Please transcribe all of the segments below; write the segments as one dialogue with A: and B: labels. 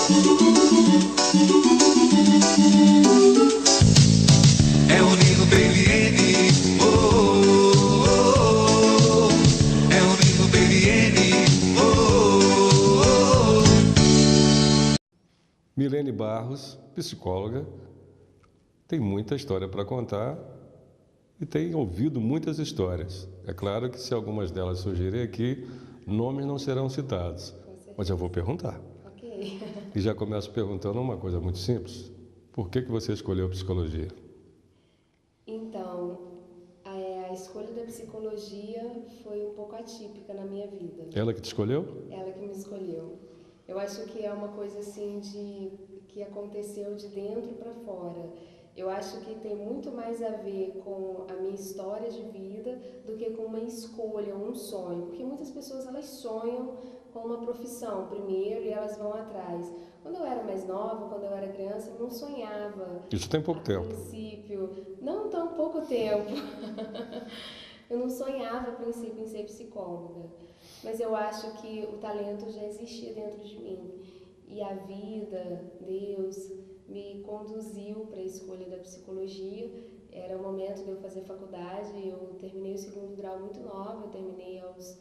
A: É o Nino Baby, oh, oh, oh, oh. É o Nino Baby, oh, oh, oh.
B: Milene Barros, psicóloga, tem muita história para contar e tem ouvido muitas histórias. É claro que se algumas delas surgirem aqui, nomes não serão citados, mas eu vou perguntar.
C: Ok.
B: E já começo perguntando uma coisa muito simples. Por que você escolheu psicologia?
C: Então, a escolha da psicologia foi um pouco atípica na minha vida.
B: Ela que te escolheu?
C: Ela que me escolheu. Eu acho que é uma coisa assim que aconteceu de dentro para fora. Eu acho que tem muito mais a ver com a minha história de vida do que com uma escolha, um sonho. Porque muitas pessoas elas sonham com uma profissão primeiro e elas vão atrás. Quando eu era mais nova, quando eu era criança, eu não sonhava.
B: Isso tem pouco tempo.
C: A princípio, não tão pouco tempo. Eu não sonhava a princípio em ser psicóloga. Mas eu acho que o talento já existia dentro de mim. E a vida, Deus, me conduziu para a escolha da psicologia. Era o momento de eu fazer faculdade, eu terminei o segundo grau muito nova, eu terminei aos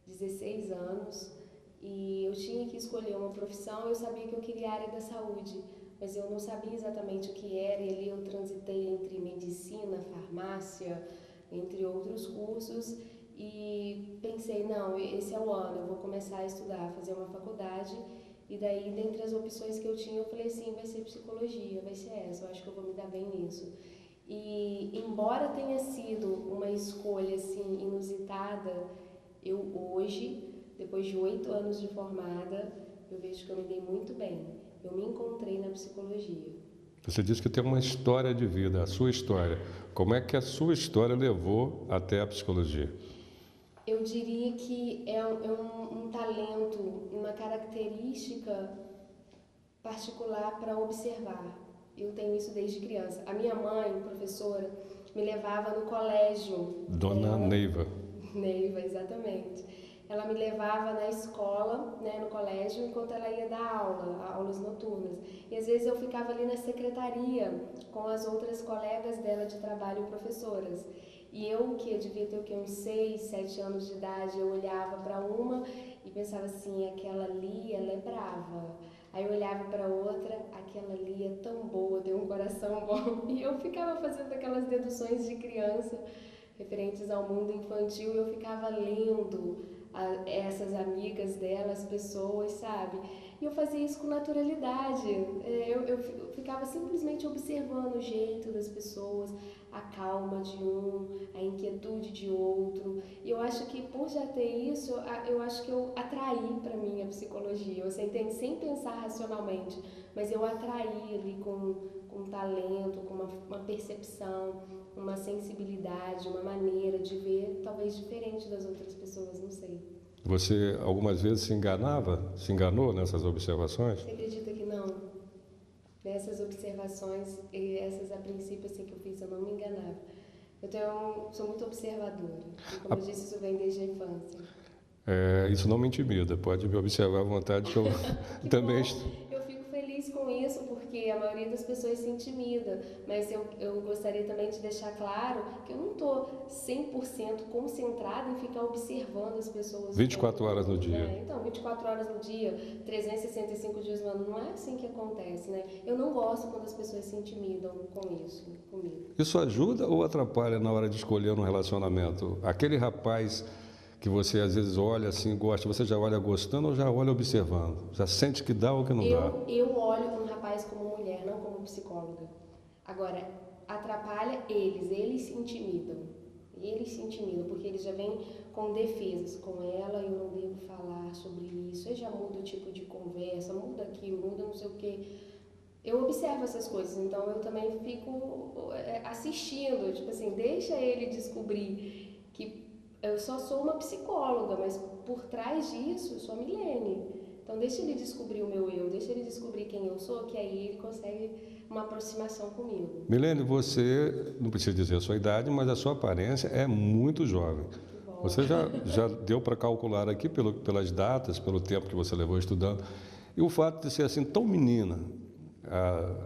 C: 16 anos. E eu tinha que escolher uma profissão, eu sabia que eu queria a área da saúde, mas eu não sabia exatamente o que era, e ali eu transitei entre medicina, farmácia, entre outros cursos, e pensei, não, esse é o ano, eu vou começar a estudar, fazer uma faculdade, e daí, dentre as opções que eu tinha, eu falei assim, vai ser psicologia, vai ser essa, eu acho que eu vou me dar bem nisso. E, embora tenha sido uma escolha, assim, inusitada, eu hoje, depois de 8 anos de formada, eu vejo que eu me dei muito bem. Eu me encontrei na psicologia.
B: Você disse que tem uma história de vida, a sua história. Como é que a sua história levou até a psicologia?
C: Eu diria que é um talento, uma característica particular para observar. Eu tenho isso desde criança. A minha mãe, professora, me levava no colégio.
B: Dona Neiva.
C: Neiva, exatamente. Ela me levava na escola, né, no colégio, enquanto ela ia dar aula, aulas noturnas. E às vezes eu ficava ali na secretaria com as outras colegas dela de trabalho, professoras. E eu, que eu devia ter uns 6, 7 anos de idade, eu olhava para uma e pensava assim, aquela ali, ela é brava. Aí eu olhava para outra, aquela ali é tão boa, tem um coração bom. E eu ficava fazendo aquelas deduções de criança referentes ao mundo infantil e eu ficava lendo essas amigas dela, as pessoas, sabe? E eu fazia isso com naturalidade. Eu ficava simplesmente observando o jeito das pessoas, a calma de um, a inquietude de outro. E eu acho que por já ter isso, eu acho que eu atraí para mim a psicologia. Eu sentei sem pensar racionalmente, mas eu atraí ali com talento, com uma percepção, uma sensibilidade, uma maneira de ver talvez diferente das outras pessoas, não sei.
B: Você algumas vezes se enganou nessas observações?
C: Você acredita que não? Nessas observações, essas a princípio assim, que eu fiz, eu não me enganava. Sou muito observadora, e como eu disse, isso vem desde a infância.
B: Isso não me intimida, pode me observar à vontade que eu também...
C: Eu fico feliz com isso, porque a maioria das pessoas se intimida, mas eu gostaria também de deixar claro que eu não estou 100% concentrada em ficar observando as pessoas.
B: 24 horas no dia.
C: Né? Então, 24 horas no dia, 365 dias no ano, não é assim que acontece, né? Eu não gosto quando as pessoas se intimidam com isso, comigo.
B: Isso ajuda ou atrapalha na hora de escolher um relacionamento? Aquele rapaz que você às vezes olha assim, gosta, você já olha gostando ou já olha observando? Já sente que dá ou que não dá?
C: Eu olho um rapaz como mulher, não como psicóloga. Agora, atrapalha eles se intimidam. Eles se intimidam, porque eles já vêm com defesas. Com ela eu não devo falar sobre isso, eu já mudo o tipo de conversa, muda aquilo, muda não sei o quê. Eu observo essas coisas, então eu também fico assistindo, tipo assim, deixa ele descobrir que eu só sou uma psicóloga, mas por trás disso eu sou a Milene. Então deixa ele descobrir o meu eu, deixa ele descobrir quem eu sou, que aí ele consegue uma aproximação comigo.
B: Milene, você, não precisa dizer a sua idade, mas a sua aparência é muito jovem. Você já deu para calcular aqui pelas datas, pelo tempo que você levou estudando. E o fato de ser assim tão menina,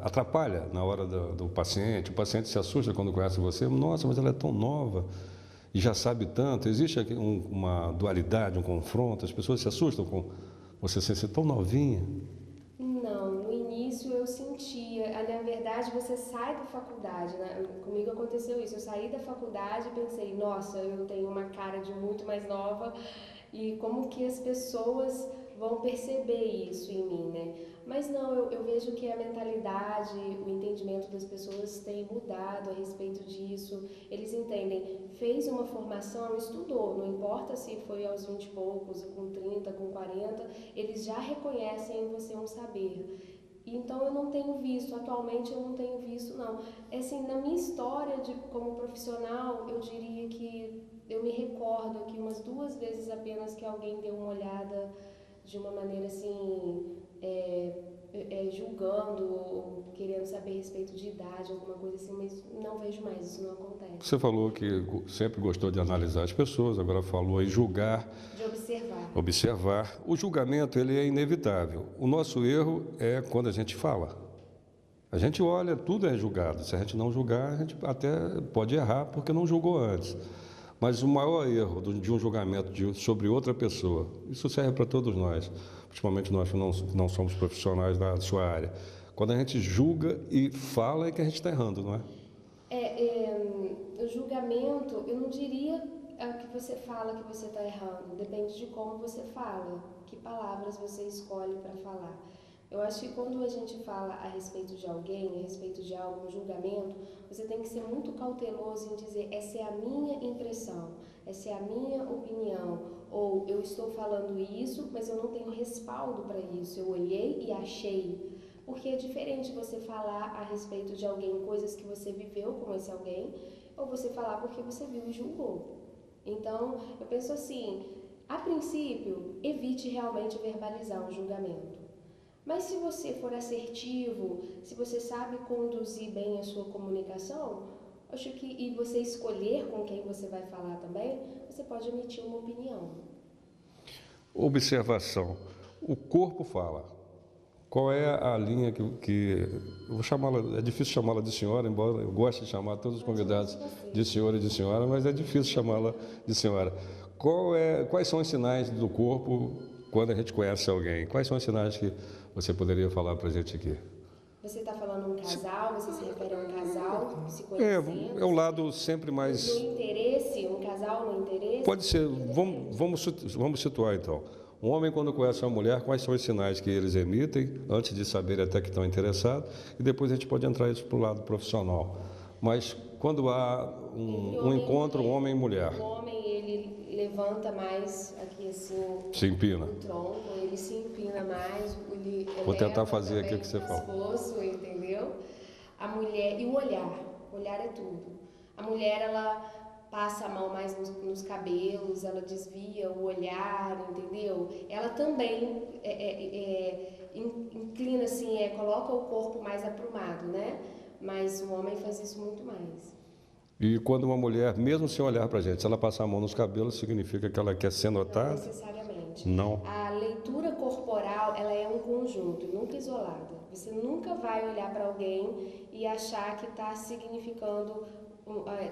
B: atrapalha na hora do paciente. O paciente se assusta quando conhece você. Nossa, mas ela é tão nova e já sabe tanto. Existe aqui uma dualidade, um confronto. As pessoas se assustam com você ser tão novinha.
C: Não, no início eu sentia. Na verdade, você sai da faculdade, né? Comigo aconteceu isso. Eu saí da faculdade e pensei, nossa, eu tenho uma cara de muito mais nova e como que as pessoas vão perceber isso em mim, né? Mas não, eu vejo que a mentalidade, o entendimento das pessoas tem mudado a respeito disso. Eles entendem, fez uma formação, estudou, não importa se foi aos 20 e poucos, com 30, com 40, eles já reconhecem em você um saber. Então eu não tenho visto, atualmente eu não tenho visto não. Assim, na minha história como profissional, eu diria que eu me recordo aqui umas 2 vezes apenas que alguém deu uma olhada de uma maneira assim, julgando ou querendo saber a respeito de idade, alguma coisa assim, mas não vejo mais, isso não acontece.
B: Você falou que sempre gostou de analisar as pessoas, agora falou em julgar.
C: De observar.
B: Observar. O julgamento, ele é inevitável. O nosso erro é quando a gente fala. A gente olha, tudo é julgado. Se a gente não julgar, a gente até pode errar porque não julgou antes. Mas o maior erro de um julgamento sobre outra pessoa, isso serve para todos nós, principalmente nós que não somos profissionais da sua área. Quando a gente julga e fala é que a gente está errando, não é?
C: O julgamento, eu não diria que você fala que você está errando, depende de como você fala, que palavras você escolhe para falar. Eu acho que quando a gente fala a respeito de alguém, a respeito de algo, um julgamento, você tem que ser muito cauteloso em dizer essa é a minha impressão, essa é a minha opinião, ou eu estou falando isso, mas eu não tenho respaldo para isso, eu olhei e achei. Porque é diferente você falar a respeito de alguém coisas que você viveu com esse alguém, ou você falar porque você viu e julgou. Então, eu penso assim, a princípio, evite realmente verbalizar um julgamento. Mas se você for assertivo, se você sabe conduzir bem a sua comunicação, acho que e você escolher com quem você vai falar também, você pode emitir uma opinião.
B: Observação. O corpo fala. Qual é a linha que eu vou chamá-la, é difícil chamá-la de senhora, embora eu goste de chamar todos os convidados de senhor e de senhora, mas é difícil chamá-la de senhora. Quais são os sinais do corpo quando a gente conhece alguém? Quais são os sinais que você poderia falar para a gente aqui?
C: Você está falando um casal, você se refere a um casal se conhecendo?
B: É um lado sempre mais...
C: No interesse, um casal no interesse?
B: Pode ser, vamos situar então. Um homem, quando conhece uma mulher, quais são os sinais que eles emitem, antes de saber até que estão interessados, e depois a gente pode entrar isso para o lado profissional. Mas quando há um encontro, homem e mulher.
C: O homem, ele levanta mais aqui assim...
B: Se empina.
C: O tronco, ele se empina mais, ele
B: Vou tentar fazer aqui o que você fala.
C: pescoço, entendeu? A mulher, e o olhar é tudo. A mulher, ela passa a mão mais nos cabelos, ela desvia o olhar, entendeu? Ela também inclina assim, coloca o corpo mais aprumado, né? Mas o homem faz isso muito mais.
B: E quando uma mulher, mesmo sem olhar para a gente, se ela passar a mão nos cabelos, significa que ela quer ser notada?
C: Não necessariamente.
B: Não.
C: A leitura corporal, ela é um conjunto, nunca isolada. Você nunca vai olhar para alguém e achar que está significando,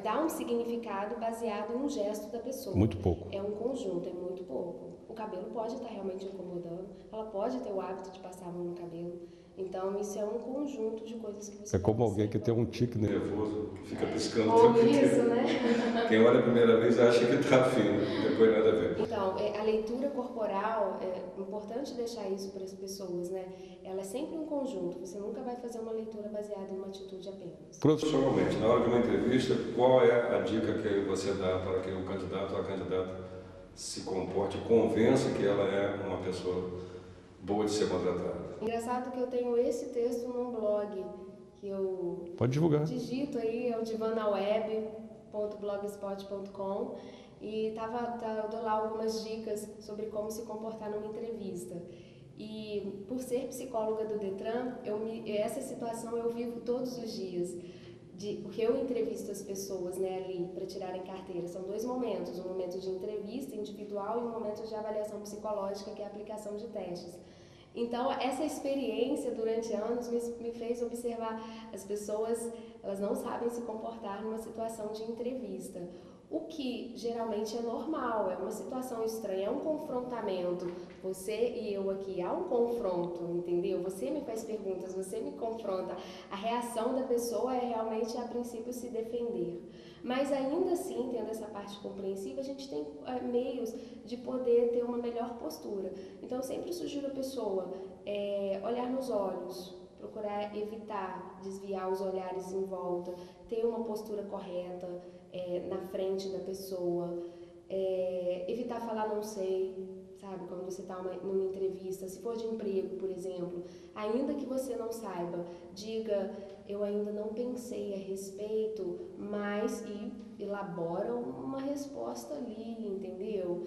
C: dar um significado baseado em um gesto da pessoa.
B: Muito pouco.
C: É um conjunto, é muito pouco. O cabelo pode estar realmente incomodando, ela pode ter o hábito de passar a mão no cabelo. Então, isso é um conjunto de coisas que você...
B: É como alguém que tem um tique nervoso, que fica piscando o
C: Ou
B: tempo inteiro.
C: isso, né?
B: Quem olha a primeira vez acha que está fino, depois nada a ver.
C: Então, a leitura corporal, é importante deixar isso para as pessoas, né? Ela é sempre um conjunto, você nunca vai fazer uma leitura baseada em uma atitude apenas.
B: Profissionalmente, na hora de uma entrevista, qual é a dica que você dá para que o candidato ou a candidata se comporte, convença que ela é uma pessoa boa de ser contratada?
C: Engraçado que eu tenho esse texto num blog que eu
B: Pode divulgar.
C: digito aí, é o divanaweb.blogspot.com e eu dou lá algumas dicas sobre como se comportar numa entrevista. E por ser psicóloga do Detran, essa situação eu vivo todos os dias. Porque eu entrevisto as pessoas, né, ali para tirarem carteira. São 2 momentos, um momento de entrevista individual e um momento de avaliação psicológica, que é a aplicação de testes. Então, essa experiência durante anos me fez observar as pessoas, elas não sabem se comportar numa situação de entrevista. O que geralmente é normal, é uma situação estranha, é um confrontamento. Você e eu aqui, há um confronto, entendeu? Você me faz perguntas, você me confronta. A reação da pessoa é realmente, a princípio, se defender. Mas ainda assim, tendo essa parte compreensiva, a gente tem meios de poder ter uma melhor postura. Então, eu sempre sugiro a pessoa olhar nos olhos, procurar evitar desviar os olhares em volta, ter uma postura correta na frente da pessoa, evitar falar não sei, sabe? Quando você está numa entrevista, se for de emprego, por exemplo, ainda que você não saiba, diga, eu ainda não pensei a respeito, mas elabora uma resposta ali, entendeu?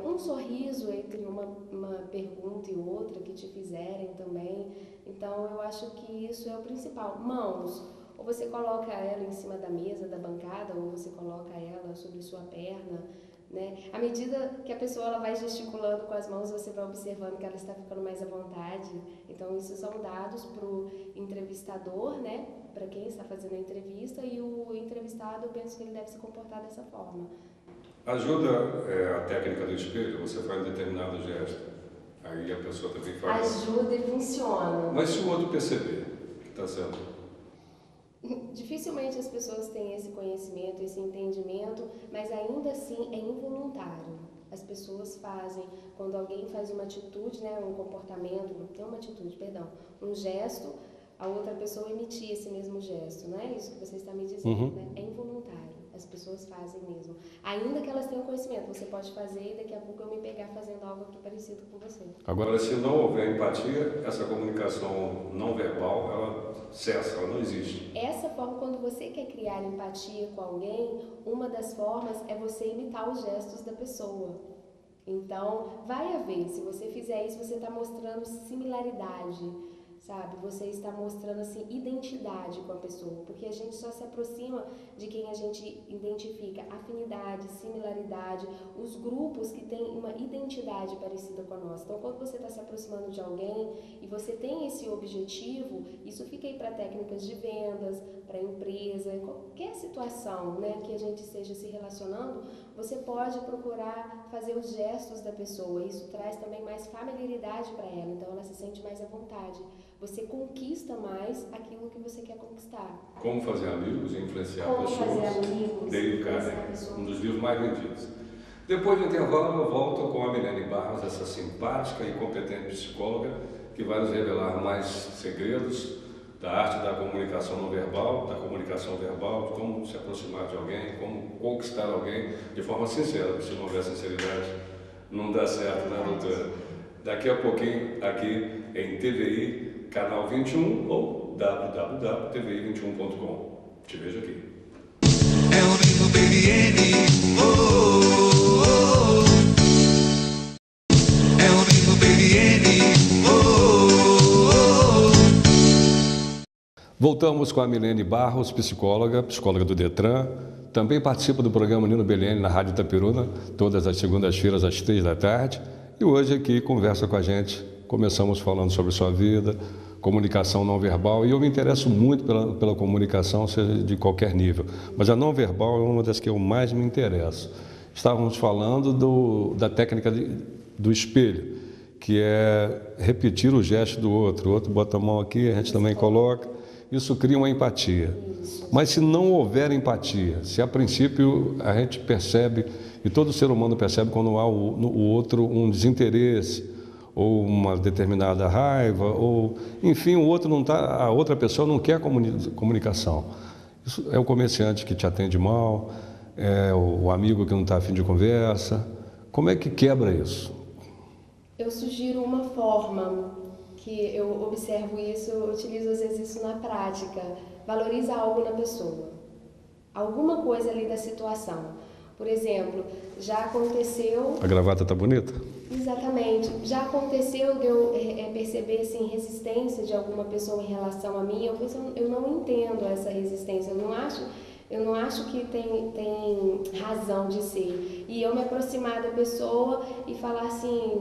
C: Um sorriso entre uma pergunta e outra que te fizerem também. Então, eu acho que isso é o principal. Mãos, ou você coloca ela em cima da mesa, da bancada, ou você coloca ela sobre sua perna, né? À medida que a pessoa ela vai gesticulando com as mãos, você vai observando que ela está ficando mais à vontade. Então, isso são dados para o entrevistador, né? Para quem está fazendo a entrevista, e o entrevistado, eu penso que ele deve se comportar dessa forma.
B: Ajuda a técnica do espelho? Você faz um determinado gesto, aí a pessoa também faz.
C: Ajuda e funciona.
B: Mas se o outro perceber que está sendo...
C: Dificilmente as pessoas têm esse conhecimento, esse entendimento, mas ainda assim é involuntário. As pessoas fazem, quando alguém faz uma atitude, né, um comportamento, não uma atitude, perdão, um gesto, a outra pessoa emitir esse mesmo gesto, não é isso que você está me dizendo, né? É involuntário, as pessoas fazem mesmo. Ainda que elas tenham conhecimento, você pode fazer e daqui a pouco eu me pegar fazendo algo aqui parecido com você.
B: Agora, se não houver empatia, essa comunicação não verbal, ela cessa, ela não existe.
C: Essa forma, quando você quer criar empatia com alguém, uma das formas é você imitar os gestos da pessoa. Então, vai haver, se você fizer isso, você está mostrando similaridade, sabe? Você está mostrando, assim, identidade com a pessoa, porque a gente só se aproxima de quem a gente identifica afinidade, similaridade, os grupos que têm uma identidade parecida com a nossa. Então, quando você está se aproximando de alguém e você tem esse objetivo, isso fica aí para técnicas de vendas, para empresa, qualquer situação, né, que a gente esteja se relacionando, você pode procurar fazer os gestos da pessoa. Isso traz também mais familiaridade para ela, então ela se sente mais à vontade. Você conquista mais aquilo que você quer conquistar.
B: Como fazer amigos e influenciar pessoas.
C: Como fazer amigos,
B: Dale Carnegie, um dos livros mais vendidos. Depois do intervalo, eu volto com a Milene Barros, essa simpática e competente psicóloga, que vai nos revelar mais segredos da arte da comunicação não verbal, da comunicação verbal, de como se aproximar de alguém, como conquistar alguém de forma sincera, porque se não houver sinceridade, não dá certo, né, doutora? Daqui a pouquinho, aqui em TVI, canal 21 ou www.tvi21.com. Te vejo aqui.
A: É o lindo Baby N. Oh, oh, oh. É o lindo Baby N. Oh, oh, oh.
B: Voltamos com a Milene Barros, psicóloga do Detran. Também participa do programa Nino Belene na Rádio Itapiruna, todas as segundas-feiras às 3 da tarde. E hoje aqui conversa com a gente. Começamos falando sobre sua vida, comunicação não verbal, e eu me interesso muito pela comunicação, seja de qualquer nível. Mas a não verbal é uma das que eu mais me interesso. Estávamos falando da técnica do espelho, que é repetir o gesto do outro. O outro bota a mão aqui, a gente também coloca. Isso cria uma empatia. Mas se não houver empatia, se a princípio a gente percebe, e todo ser humano percebe quando há no outro um desinteresse, ou uma determinada raiva, ou enfim, a outra pessoa não quer comunicação. Isso é o comerciante que te atende mal, é o amigo que não está a fim de conversa. Como é que quebra isso?
C: Eu sugiro uma forma que eu observo isso, eu utilizo às vezes isso na prática. Valoriza algo na pessoa, alguma coisa ali da situação. Por exemplo, já aconteceu...
B: A gravata tá bonita?
C: Exatamente. Já aconteceu de eu perceber assim, resistência de alguma pessoa em relação a mim. Eu não entendo essa resistência. Eu não acho Eu não acho que tem razão de ser. E eu me aproximar da pessoa e falar assim,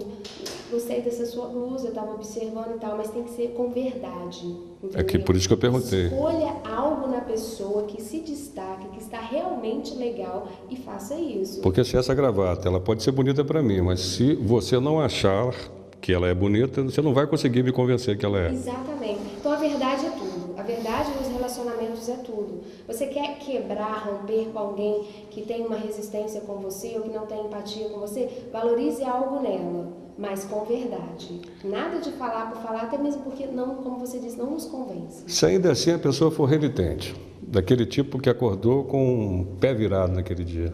C: gostei dessa sua blusa, eu estava observando e tal, mas tem que ser com verdade.
B: É que por isso que eu perguntei.
C: Escolha algo na pessoa que se destaque, que está realmente legal e faça isso.
B: Porque se essa gravata, ela pode ser bonita para mim, mas se você não achar que ela é bonita, você não vai conseguir me convencer que ela é.
C: Exatamente. Então a verdade é tudo. A verdade nos relacionamentos é tudo. Você quer quebrar, romper com alguém que tem uma resistência com você ou que não tem empatia com você? Valorize algo nela, mas com verdade. Nada de falar por falar, até mesmo porque, não, como você disse, não nos convence.
B: Se ainda assim a pessoa for renitente, daquele tipo que acordou com o pé virado naquele dia,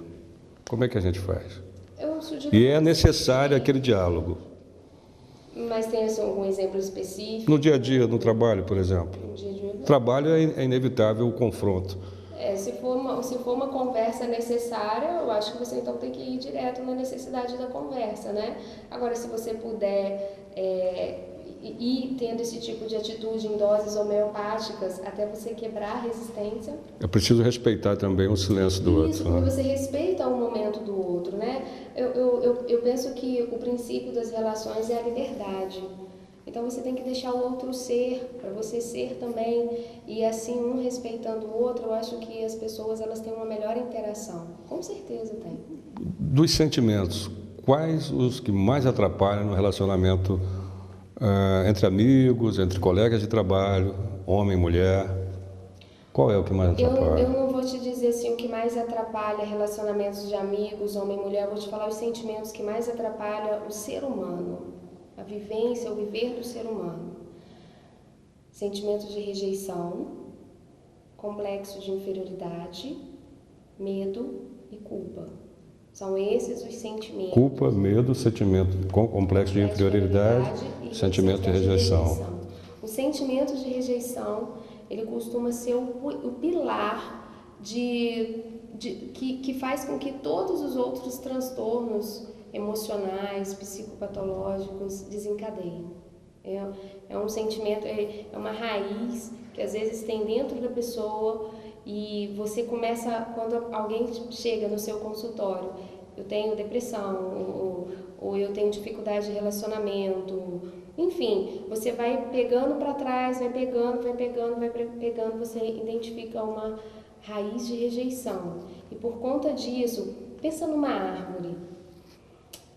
B: como é que a gente faz?
C: Eu sugiro
B: E é necessário aquele diálogo.
C: Mas tem assim, algum exemplo específico?
B: No dia a dia, no trabalho, por exemplo.
C: No dia a dia?
B: Trabalho é inevitável o confronto.
C: Se for uma conversa necessária, eu acho que você então tem que ir direto na necessidade da conversa, né? Agora, se você puder ir tendo esse tipo de atitude em doses homeopáticas até você quebrar a resistência.
B: É preciso respeitar também o silêncio do outro.
C: Isso, porque você respeita o momento do outro, né? Eu penso que o princípio das relações é a liberdade. Então você tem que deixar o outro ser, para você ser também, e assim um respeitando o outro, eu acho que as pessoas elas têm uma melhor interação. Com certeza tem.
B: Dos sentimentos, quais os que mais atrapalham no relacionamento entre amigos, entre colegas de trabalho, homem e mulher? Qual é o que mais atrapalha?
C: Eu não vou te dizer assim o que mais atrapalha relacionamentos de amigos, homem e mulher, eu vou te falar os sentimentos que mais atrapalham o ser humano. A vivência, o viver do ser humano. Sentimentos de rejeição, complexo de inferioridade, medo e culpa. São esses os sentimentos.
B: Culpa, medo, sentimento, complexo de inferioridade, sentimento de rejeição.
C: O sentimento de rejeição, ele costuma ser o pilar que faz com que todos os outros transtornos emocionais, psicopatológicos desencadeiem. É um sentimento, é uma raiz que às vezes tem dentro da pessoa e você começa, quando alguém chega no seu consultório, eu tenho depressão, ou eu tenho dificuldade de relacionamento, enfim, você vai pegando para trás, vai pegando, você identifica uma raiz de rejeição. E por conta disso, pensa numa árvore.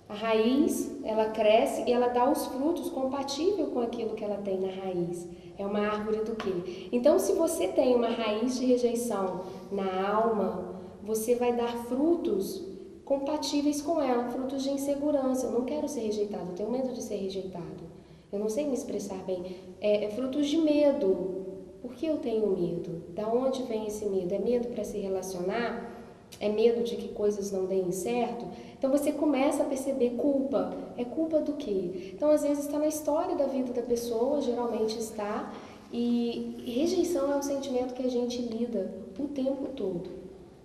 C: A raiz, ela cresce e ela dá os frutos compatíveis com aquilo que ela tem na raiz. É uma árvore do quê? Então, se você tem uma raiz de rejeição na alma, você vai dar frutos compatíveis com ela, frutos de insegurança. Eu não quero ser rejeitado, eu tenho medo de ser rejeitado. Eu não sei me expressar bem. É frutos de medo. Por que eu tenho medo? Da onde vem esse medo? É medo para se relacionar? É medo de que coisas não deem certo? Então você começa a perceber culpa. É culpa do quê? Então às vezes está na história da vida da pessoa, geralmente está, e rejeição é um sentimento que a gente lida o tempo todo.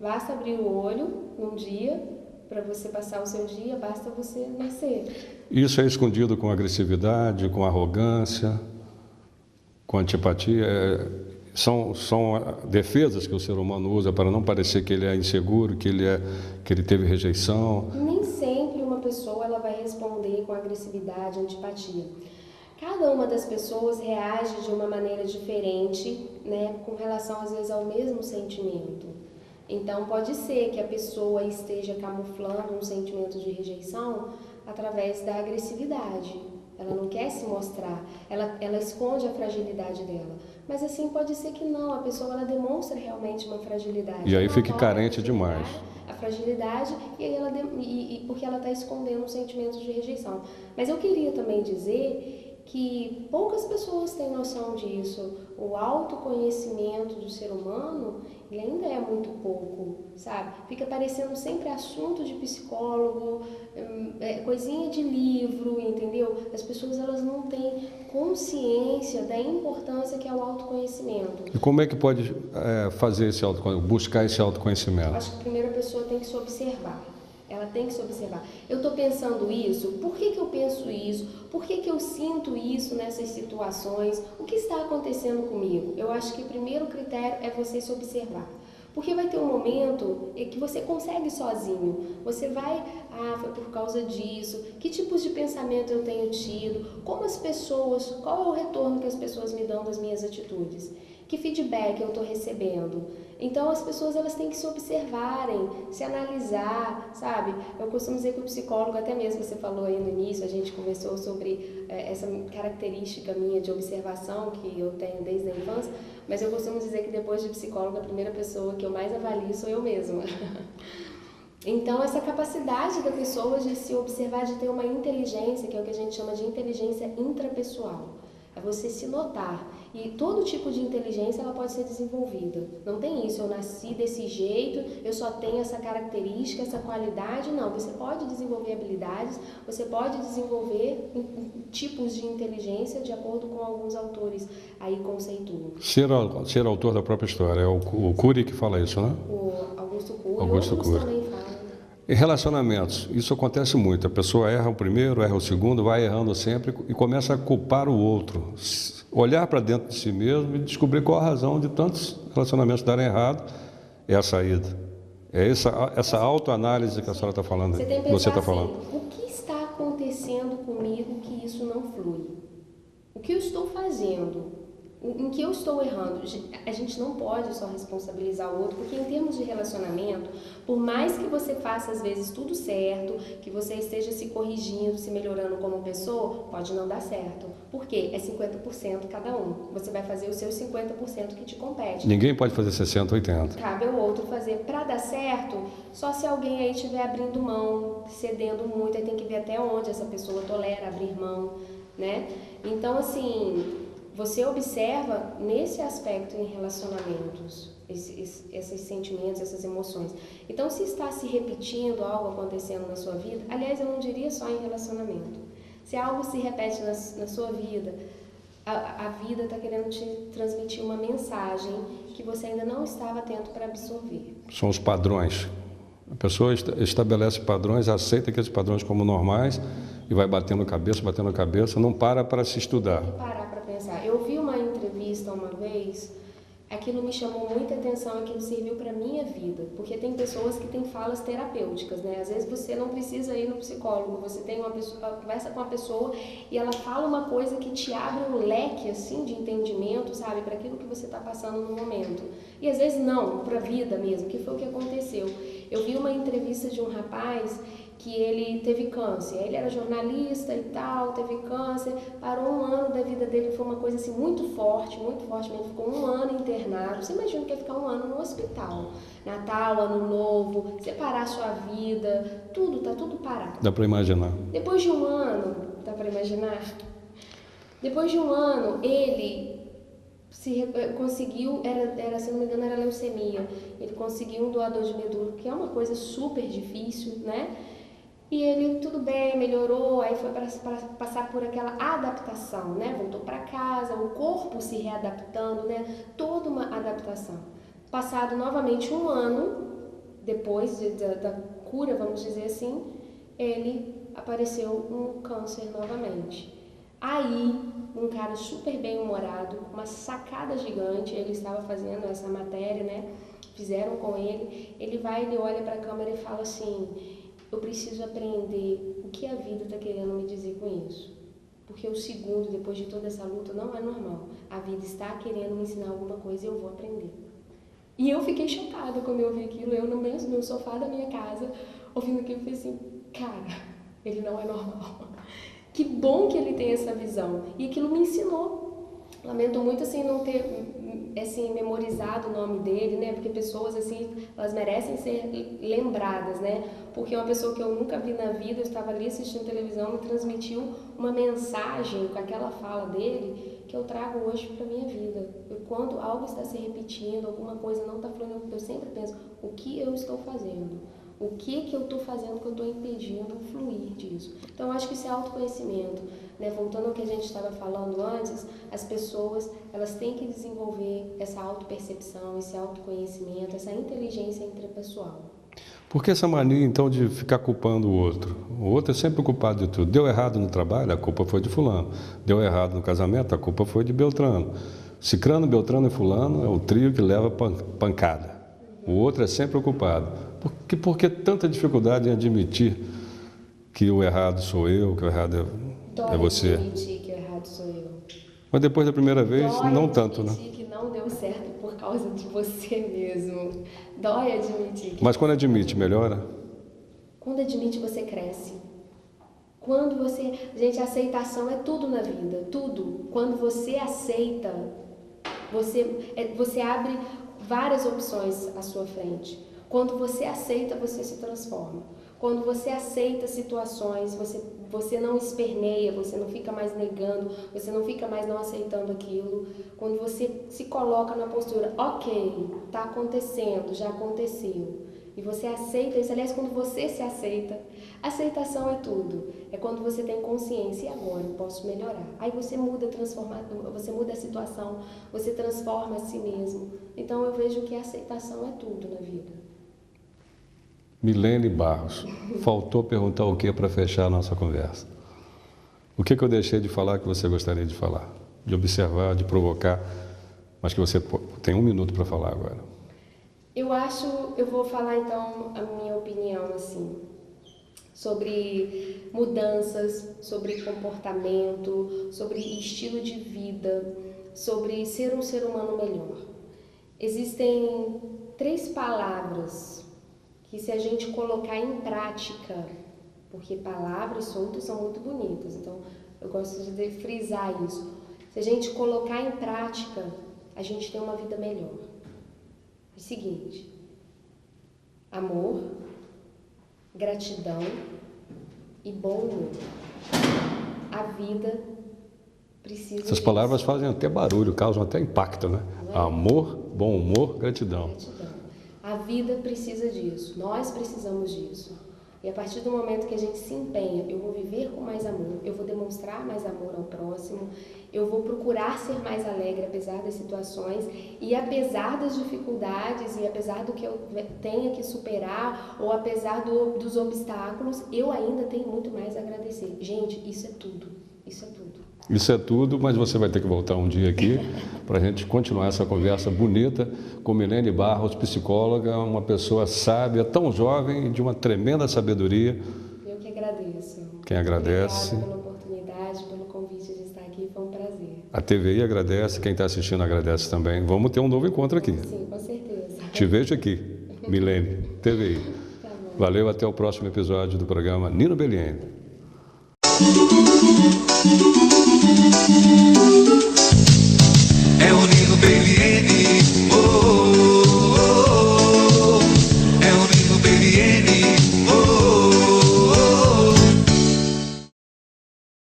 C: Basta abrir o olho um dia, para você passar o seu dia, basta você nascer.
B: Isso é escondido com agressividade, com arrogância, com antipatia? São defesas que o ser humano usa para não parecer que ele é inseguro, que ele teve rejeição?
C: Nem sempre uma pessoa ela vai responder com agressividade, antipatia. Cada uma das pessoas reage de uma maneira diferente, né, com relação às vezes ao mesmo sentimento. Então pode ser que a pessoa esteja camuflando um sentimento de rejeição através da agressividade. Ela não quer se mostrar, ela esconde a fragilidade dela. Mas assim pode ser que não, a pessoa ela demonstra realmente uma fragilidade.
B: E aí fica carente demais.
C: A fragilidade e aí porque ela está escondendo um sentimento de rejeição. Mas eu queria também dizer que poucas pessoas têm noção disso. O autoconhecimento do ser humano, ele ainda é muito pouco, sabe? Fica parecendo sempre assunto de psicólogo, coisinha de livro, entendeu? As pessoas elas não têm consciência da importância que é o autoconhecimento.
B: E como é que pode fazer esse autoconhecimento, buscar esse autoconhecimento?
C: Acho que primeiro a pessoa tem que se observar. Ela tem que se observar. Eu estou pensando isso? Por que eu penso isso? Por que eu sinto isso nessas situações? O que está acontecendo comigo? Eu acho que o primeiro critério é você se observar. Porque vai ter um momento em que você consegue sozinho. Você vai, foi por causa disso, que tipos de pensamento eu tenho tido, como as pessoas, qual é o retorno que as pessoas me dão das minhas atitudes, que feedback eu estou recebendo. Então as pessoas elas têm que se observarem, se analisar, sabe? Eu costumo dizer que o psicólogo, até mesmo você falou aí no início, a gente conversou sobre essa característica minha de observação que eu tenho desde a infância, mas eu costumo dizer que depois de psicólogo, a primeira pessoa que eu mais avalio sou eu mesma. Então, essa capacidade da pessoa de se observar, de ter uma inteligência, que é o que a gente chama de inteligência intrapessoal, é você se notar. E todo tipo de inteligência ela pode ser desenvolvida. Não tem isso, eu nasci desse jeito, eu só tenho essa característica, essa qualidade. Não, você pode desenvolver habilidades, você pode desenvolver tipos de inteligência de acordo com alguns autores aí conceituam.
B: Ser autor da própria história, é o Cury que fala isso, né?
C: O Augusto Cury,
B: Augusto
C: outros
B: Cury.
C: também falam.
B: Em relacionamentos, isso acontece muito. A pessoa erra o primeiro, erra o segundo, vai errando sempre e começa a culpar o outro. Olhar para dentro de si mesmo e descobrir qual a razão de tantos relacionamentos darem errado é a saída. É essa autoanálise que a senhora está falando.
C: Você tem que
B: Você
C: pensar
B: está falando.
C: assim, o que está acontecendo comigo que isso não flui? O que eu estou fazendo? Em que eu estou errando? A gente não pode só responsabilizar o outro, porque em termos de relacionamento, por mais que você faça às vezes tudo certo, que você esteja se corrigindo, se melhorando como pessoa, pode não dar certo. Por quê? É 50% cada um. Você vai fazer os seus 50% que te compete.
B: Ninguém pode fazer 60, 80.
C: Cabe ao outro fazer. Para dar certo, só se alguém aí estiver abrindo mão, cedendo muito, aí tem que ver até onde essa pessoa tolera abrir mão, né? Então, assim, você observa nesse aspecto em relacionamentos, esses sentimentos, essas emoções. Então, se está se repetindo algo acontecendo na sua vida, aliás, eu não diria só em relacionamento. Se algo se repete na sua vida, a vida está querendo te transmitir uma mensagem que você ainda não estava atento para absorver.
B: São os padrões. A pessoa estabelece padrões, aceita aqueles padrões como normais e vai batendo cabeça, não para se estudar.
C: Tem que parar para pensar. Eu vi uma entrevista uma vez, aquilo me chamou muita atenção, aquilo serviu para minha vida, porque tem pessoas que têm falas terapêuticas, né? Às vezes você não precisa ir no psicólogo, você tem uma pessoa, conversa com uma pessoa e ela fala uma coisa que te abre um leque assim de entendimento, sabe, para aquilo que você está passando no momento. E às vezes não, para a vida mesmo, que foi o que aconteceu. Eu vi uma entrevista de um rapaz que ele teve câncer, ele era jornalista e tal, teve câncer, parou 1 ano da vida dele, foi uma coisa assim muito forte mesmo, ficou 1 ano internado. Você imagina que é ficar 1 ano no hospital, Natal, Ano Novo, separar sua vida, tudo, tá tudo parado.
B: Dá para imaginar.
C: Depois de 1 ano, dá para imaginar? Depois de 1 ano, ele conseguiu, se não me engano, era leucemia. Ele conseguiu um doador de medula, que é uma coisa super difícil, né? E ele, tudo bem, melhorou, aí foi para passar por aquela adaptação, né? Voltou para casa, o corpo se readaptando, né? Toda uma adaptação. Passado novamente 1 ano, depois da cura, vamos dizer assim, ele apareceu um câncer novamente. Aí, um cara super bem-humorado, uma sacada gigante, ele estava fazendo essa matéria, né? Fizeram com ele. Ele vai, ele olha para a câmera e fala assim: eu preciso aprender o que a vida está querendo me dizer com isso. Porque o segundo, depois de toda essa luta, não é normal. A vida está querendo me ensinar alguma coisa e eu vou aprender. E eu fiquei chocada quando eu ouvi aquilo, eu no meu sofá da minha casa, ouvindo aquilo, eu falei assim, cara, ele não é normal. Que bom que ele tem essa visão. E aquilo me ensinou. Lamento muito, assim, não ter, assim, memorizado o nome dele, né? Porque pessoas, assim, elas merecem ser lembradas, né? Porque uma pessoa que eu nunca vi na vida, eu estava ali assistindo televisão, me transmitiu uma mensagem com aquela fala dele que eu trago hoje para minha vida. Quando algo está se repetindo, alguma coisa não está fluindo, eu sempre penso, o que eu estou fazendo? O que eu estou fazendo que eu estou impedindo o fluir disso? Então, eu acho que isso é autoconhecimento, né? Voltando ao que a gente estava falando antes, as pessoas, elas têm que desenvolver essa autopercepção, esse autoconhecimento, essa inteligência intrapessoal.
B: Por que essa mania, então, de ficar culpando o outro? O outro é sempre culpado de tudo. Deu errado no trabalho, a culpa foi de fulano. Deu errado no casamento, a culpa foi de Beltrano. Cicrano, Beltrano e fulano é o trio que leva pancada. O outro é sempre o culpado. Por que tanta dificuldade em admitir que o errado sou eu, que o errado é você?
C: Dói admitir que o errado sou eu.
B: Mas depois da primeira vez,
C: Dói
B: não tanto, né?
C: admitir que não deu certo por causa de você mesmo. Dói admitir que...
B: Mas quando admite, melhora?
C: Quando admite, você cresce. Quando você... Gente, aceitação é tudo na vida, tudo. Quando você aceita, você abre várias opções à sua frente. Quando você aceita, você se transforma. Quando você aceita situações, você não esperneia, você não fica mais negando, você não fica mais não aceitando aquilo. Quando você se coloca na postura, ok, está acontecendo, já aconteceu. E você aceita isso. Aliás, quando você se aceita, aceitação é tudo. É quando você tem consciência, e agora eu posso melhorar. Aí você muda, você muda a situação, você transforma a si mesmo. Então eu vejo que a aceitação é tudo na vida.
B: Milene Barros, faltou perguntar o que para fechar a nossa conversa? O que eu deixei de falar que você gostaria de falar? De observar, de provocar, mas que você tem 1 minuto para falar agora.
C: Eu vou falar então a minha opinião assim, sobre mudanças, sobre comportamento, sobre estilo de vida, sobre ser um ser humano melhor. Existem 3 palavras que, se a gente colocar em prática, porque palavras soltas são muito bonitas, então eu gosto de frisar isso. Se a gente colocar em prática, a gente tem uma vida melhor. É o seguinte: amor, gratidão e bom humor. A vida precisa
B: Essas
C: disso.
B: palavras fazem até barulho, causam até impacto, né?
C: Não é?
B: Amor, bom humor, gratidão.
C: Gratidão. A vida precisa disso, nós precisamos disso. E a partir do momento que a gente se empenha, eu vou viver com mais amor, eu vou demonstrar mais amor ao próximo, eu vou procurar ser mais alegre apesar das situações e apesar das dificuldades e apesar do que eu tenha que superar ou apesar dos obstáculos, eu ainda tenho muito mais a agradecer. Gente, isso é tudo, isso é tudo.
B: Isso é tudo, mas você vai ter que voltar um dia aqui para a gente continuar essa conversa bonita com Milene Barros, psicóloga, uma pessoa sábia, tão jovem e de uma tremenda sabedoria.
C: Eu que agradeço.
B: Quem agradece.
C: Obrigada pela oportunidade, pelo convite de estar aqui, foi um prazer.
B: A TVI agradece, quem está assistindo agradece também. Vamos ter um novo encontro aqui.
C: Sim, com certeza.
B: Te vejo aqui, Milene, TVI.
C: Tá bom.
B: Valeu, até o próximo episódio do programa Nino Belliene.